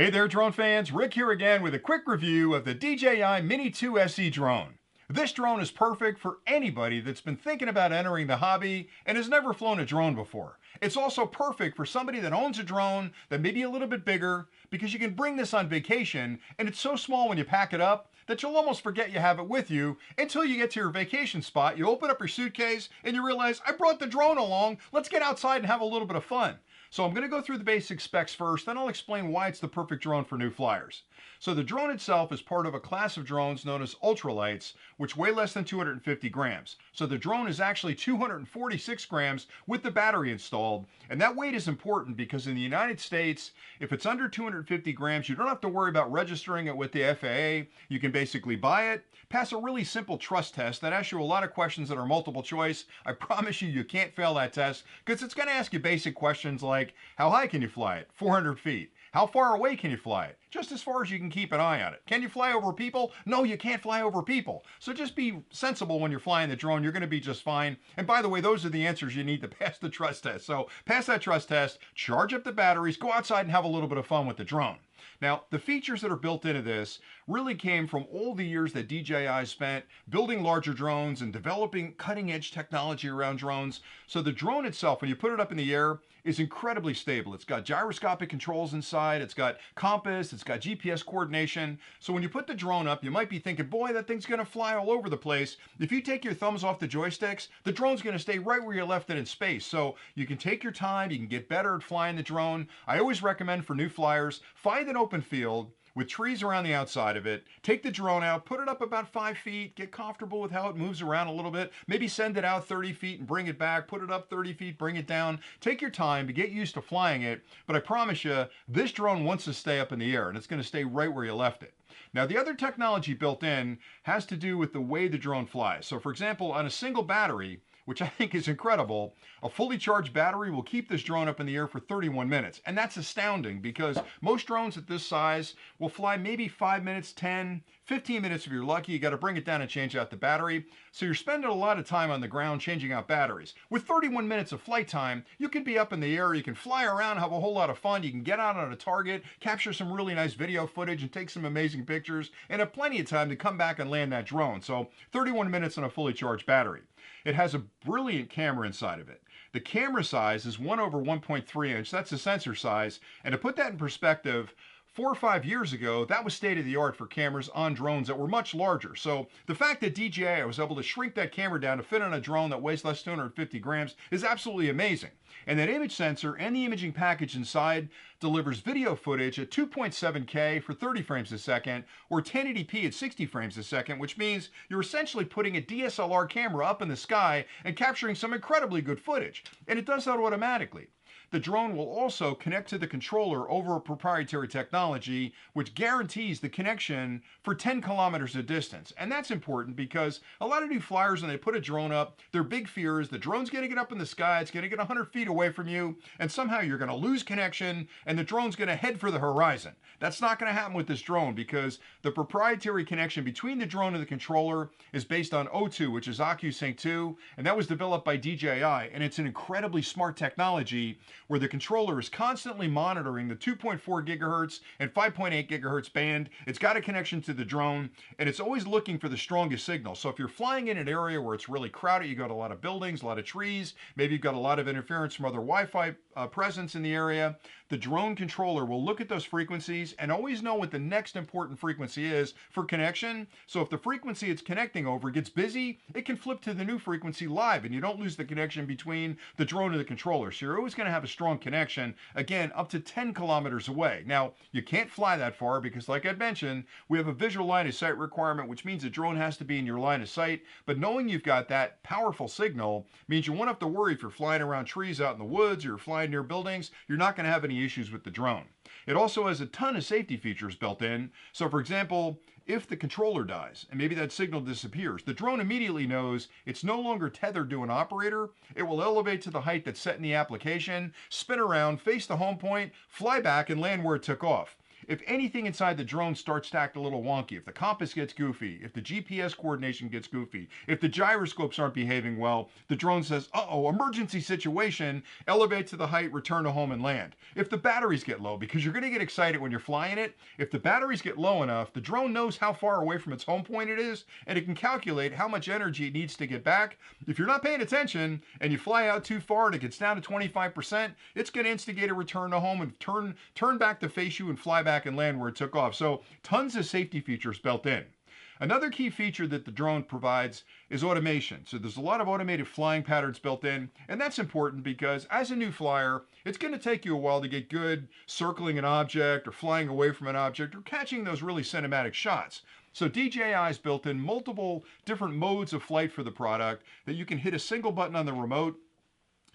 Hey there drone fans, Rick here again with a quick review of the DJI Mini 2 SE drone. This drone is perfect for anybody that's been thinking about entering the hobby and has never flown a drone before. It's also perfect for somebody that owns a drone that may be a little bit bigger because you can bring this on vacation and it's so small when you pack it up that you'll almost forget you have it with you until you get to your vacation spot. You open up your suitcase and you realize, I brought the drone along, let's get outside and have a little bit of fun. So I'm going to go through the basic specs first, then I'll explain why it's the perfect drone for new flyers. So the drone itself is part of a class of drones known as ultralights, which weigh less than 250 grams. So the drone is actually 246 grams with the battery installed, and that weight is important because in the United States, if it's under 250 grams, you don't have to worry about registering it with the FAA. You can basically buy it, pass a really simple trust test that asks you a lot of questions that are multiple choice. I promise you can't fail that test because it's going to ask you basic questions like, how high can you fly it? 400 feet. How far away can you fly it? Just as far as you can keep an eye on it. Can you fly over people? No, you can't fly over people. So just be sensible when you're flying the drone. You're going to be just fine. And by the way, those are the answers you need to pass the trust test. So pass that trust test, charge up the batteries, go outside and have a little bit of fun with the drone. Now, the features that are built into this really came from all the years that DJI spent building larger drones and developing cutting-edge technology around drones. So the drone itself, when you put it up in the air, is incredibly stable. It's got gyroscopic controls inside, it's got compass, it's got GPS coordination. So when you put the drone up, you might be thinking, boy, that thing's gonna fly all over the place. If you take your thumbs off the joysticks, the drone's gonna stay right where you left it in space. So you can take your time, you can get better at flying the drone. I always recommend for new flyers, find an open field with trees around the outside of it, take the drone out, put it up about 5 feet, get comfortable with how it moves around a little bit, maybe send it out 30 feet and bring it back, put it up 30 feet, bring it down. Take your time to get used to flying it, but I promise you, this drone wants to stay up in the air and it's going to stay right where you left it. Now, the other technology built in has to do with the way the drone flies. So for example, on a single battery, which I think is incredible, a fully charged battery will keep this drone up in the air for 31 minutes. And that's astounding because most drones at this size will fly maybe 5 minutes, 10, 15 minutes if you're lucky. You got to bring it down and change out the battery. So you're spending a lot of time on the ground changing out batteries. With 31 minutes of flight time, you can be up in the air, you can fly around, have a whole lot of fun, you can get out on a target, capture some really nice video footage and take some amazing pictures, and have plenty of time to come back and land that drone. So 31 minutes on a fully charged battery. It has a brilliant camera inside of it. The camera size is 1/1.3 inch. That's the sensor size. And to put that in perspective, 4 or 5 years ago, that was state of the art for cameras on drones that were much larger. So the fact that DJI was able to shrink that camera down to fit on a drone that weighs less than 250 grams is absolutely amazing. And that image sensor and the imaging package inside delivers video footage at 2.7K for 30 frames a second or 1080p at 60 frames a second, which means you're essentially putting a DSLR camera up in the sky and capturing some incredibly good footage. And it does that automatically. The drone will also connect to the controller over a proprietary technology, which guarantees the connection for 10 kilometers of distance. And that's important because a lot of new flyers, when they put a drone up, their big fear is the drone's going to get up in the sky, it's going to get 100 feet away from you, and somehow you're going to lose connection, and the drone's going to head for the horizon. That's not going to happen with this drone because the proprietary connection between the drone and the controller is based on O2, which is OcuSync 2, and that was developed by DJI, and it's an incredibly smart technology where the controller is constantly monitoring the 2.4 gigahertz and 5.8 gigahertz band. It's got a connection to the drone, and it's always looking for the strongest signal. So if you're flying in an area where it's really crowded, you got a lot of buildings, a lot of trees, maybe you've got a lot of interference from other Wi-Fi presence in the area, the drone controller will look at those frequencies and always know what the next important frequency is for connection. So if the frequency it's connecting over gets busy, it can flip to the new frequency live and you don't lose the connection between the drone and the controller. So you're always going to have a strong connection, again, up to 10 kilometers away. Now, you can't fly that far because, like I mentioned, we have a visual line of sight requirement, which means the drone has to be in your line of sight. But knowing you've got that powerful signal means you won't have to worry if you're flying around trees out in the woods or you're flying near buildings. You're not going to have any issues with the drone. It also has a ton of safety features built in. So, for example, if the controller dies and maybe that signal disappears, the drone immediately knows it's no longer tethered to an operator. It will elevate to the height that's set in the application, spin around, face the home point, fly back, and land where it took off. if anything inside the drone starts to act a little wonky, if the compass gets goofy, if the GPS coordination gets goofy, if the gyroscopes aren't behaving well, the drone says, uh-oh, emergency situation, elevate to the height, return to home and land. If the batteries get low, because you're going to get excited when you're flying it, if the batteries get low enough, the drone knows how far away from its home point it is, and it can calculate how much energy it needs to get back. If you're not paying attention and you fly out too far and it gets down to 25%, it's going to instigate a return to home and turn back to face you and fly back and land where it took off. So tons of safety features built in. Another key feature that the drone provides is automation. So there's a lot of automated flying patterns built in, and that's important because as a new flyer, it's going to take you a while to get good circling an object or flying away from an object or catching those really cinematic shots. So DJI's built in multiple different modes of flight for the product that you can hit a single button on the remote.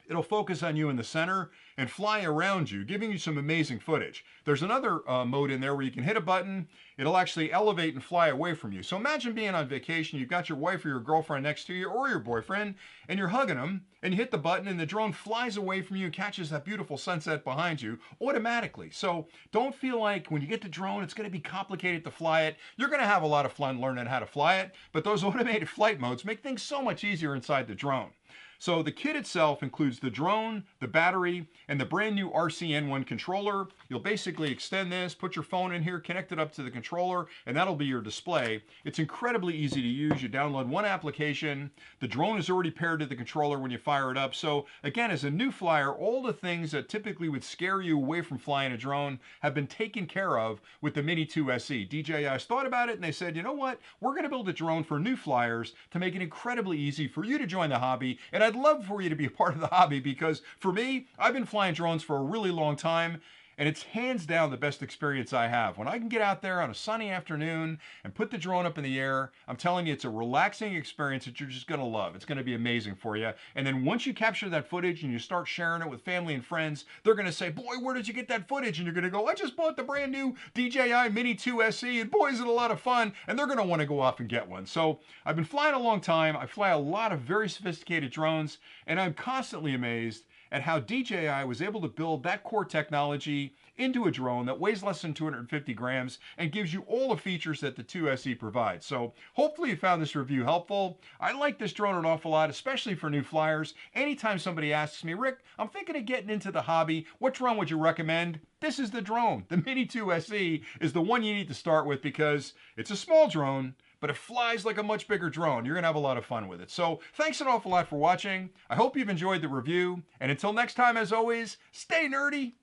It'll focus on you in the center and fly around you, giving you some amazing footage. There's another mode in there where you can hit a button, it'll actually elevate and fly away from you. So imagine being on vacation, you've got your wife or your girlfriend next to you or your boyfriend, and you're hugging them, and you hit the button and the drone flies away from you and catches that beautiful sunset behind you automatically. So don't feel like when you get the drone, it's gonna be complicated to fly it. You're gonna have a lot of fun learning how to fly it, but those automated flight modes make things so much easier inside the drone. So the kit itself includes the drone, the battery, and the brand new RCN1 controller. You'll basically extend this, put your phone in here, connect it up to the controller, and that'll be your display. It's incredibly easy to use. You download one application. The drone is already paired to the controller when you fire it up. So again, as a new flyer, all the things that typically would scare you away from flying a drone have been taken care of with the Mini 2 SE. DJI's thought about it and they said, you know what? We're going to build a drone for new flyers to make it incredibly easy for you to join the hobby. And I'd love for you to be a part of the hobby because for me, I've been flying drones for a really long time and it's hands down the best experience I have. When I can get out there on a sunny afternoon and put the drone up in the air, I'm telling you, it's a relaxing experience that you're just gonna love. It's gonna be amazing for you. And then once you capture that footage and you start sharing it with family and friends, they're gonna say, boy, where did you get that footage? And you're gonna go, I just bought the brand new DJI Mini 2 SE and boy, is it a lot of fun. And they're gonna wanna go off and get one. So I've been flying a long time. I fly a lot of very sophisticated drones and I'm constantly amazed at how DJI was able to build that core technology into a drone that weighs less than 250 grams and gives you all the features that the 2 SE provides. So hopefully you found this review helpful. I like this drone an awful lot, especially for new flyers. Anytime somebody asks me, Rick, I'm thinking of getting into the hobby, what drone would you recommend? This is the drone. The Mini 2 SE is the one you need to start with because it's a small drone, but it flies like a much bigger drone. You're gonna have a lot of fun with it. So thanks an awful lot for watching. I hope you've enjoyed the review. And until next time, as always, stay nerdy.